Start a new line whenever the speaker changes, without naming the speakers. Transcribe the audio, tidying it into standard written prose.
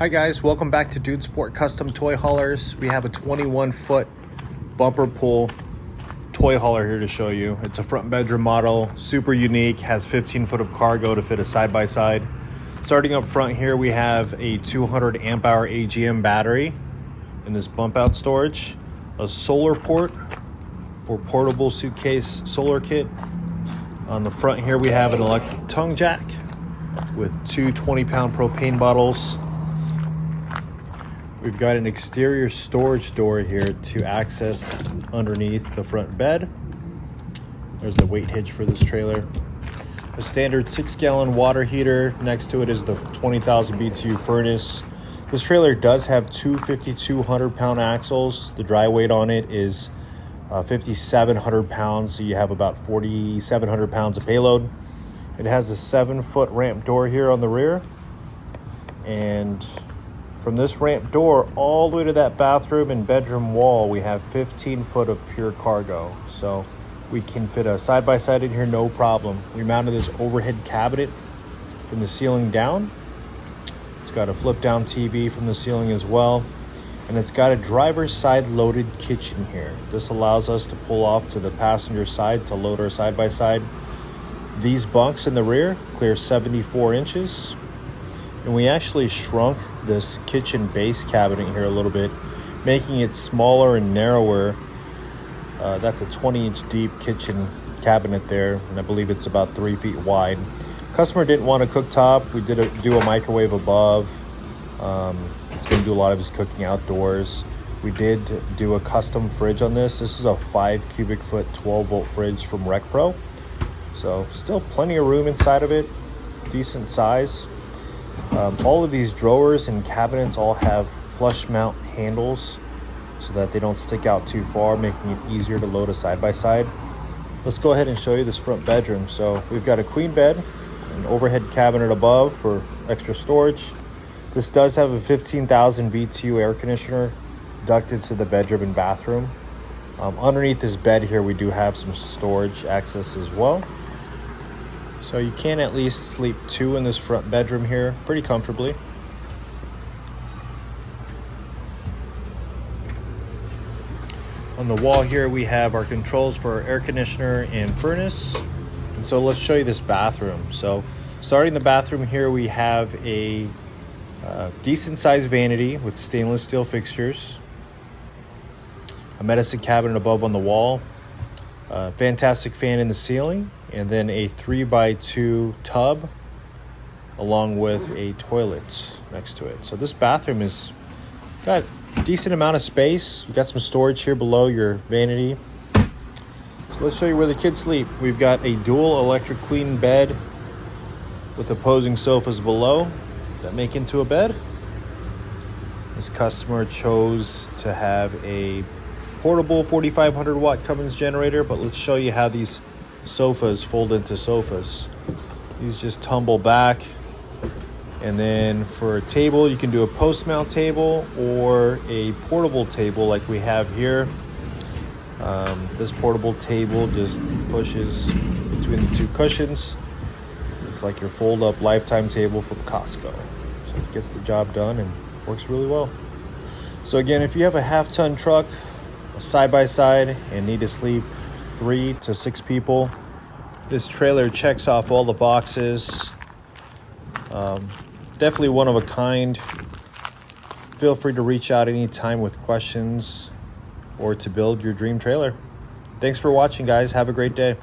Hi guys, welcome back to Dude Sport Custom Toy Haulers. We have a 21-foot bumper pull toy hauler here to show you. It's a front bedroom model, super unique, has 15 foot of cargo to fit a side-by-side. Starting up front here, we have a 200 amp hour AGM battery in this bump out storage, a solar port for portable suitcase solar kit. On the front here, we have an electric tongue jack with two 20-pound propane bottles. We've got an exterior storage door here to access underneath the front bed. There's the weight hitch for this trailer. A standard 6-gallon water heater. Next to it is the 20,000 BTU furnace. This trailer does have two 5,200-pound axles. The dry weight on it is 5,700 pounds, so you have about 4,700 pounds of payload. It has a 7-foot ramp door here on the rear, and from this ramp door all the way to that bathroom and bedroom wall, we have 15 foot of pure cargo. So we can fit a side-by-side in here, no problem. We mounted this overhead cabinet from the ceiling down. It's got a flip-down TV from the ceiling as well. And it's got a driver's side loaded kitchen here. This allows us to pull off to the passenger side to load our side-by-side. These bunks in the rear clear 74 inches. And we actually shrunk this kitchen base cabinet here a little bit, making it smaller and narrower. That's a 20-inch deep kitchen cabinet there, and I believe it's about 3 feet wide. Customer didn't want a cooktop. We did do a microwave above. It's going to do a lot of his cooking outdoors. We did do a custom fridge on this. This is a 5 cubic foot 12-volt fridge from RecPro. So still plenty of room inside of it, decent size. All of these drawers and cabinets all have flush mount handles so that they don't stick out too far, making it easier to load a side-by-side. Let's go ahead and show you this front bedroom. So we've got a queen bed, an overhead cabinet above for extra storage. This does have a 15,000 BTU air conditioner ducted to the bedroom and bathroom. Underneath this bed here, we do have some storage access as well. So you can at least sleep two in this front bedroom here pretty comfortably. On the wall here, we have our controls for our air conditioner and furnace. And so let's show you this bathroom. So starting the bathroom here, we have a decent sized vanity with stainless steel fixtures, a medicine cabinet above on the wall, a fantastic fan in the ceiling, and then a 3x2 tub along with a toilet next to it. So this bathroom is got a decent amount of space. You've got some storage here below your vanity. So let's show you where the kids sleep. We've got a dual electric queen bed with opposing sofas below that make into a bed. This customer chose to have a portable 4,500 watt Cummins generator, but let's show you how these sofas fold into sofas. These just tumble back, and then for a table, you can do a post mount table or a portable table like we have here. This portable table just pushes between the two cushions. It's like your fold up lifetime table from Costco. So it gets the job done and works really well. So again, if you have a half-ton truck, side-by-side, and need to sleep 3 to 6 people, this trailer checks off all the boxes. Definitely one of a kind. Feel free to reach out anytime with questions or to build your dream trailer. Thanks for watching, guys. Have a great day.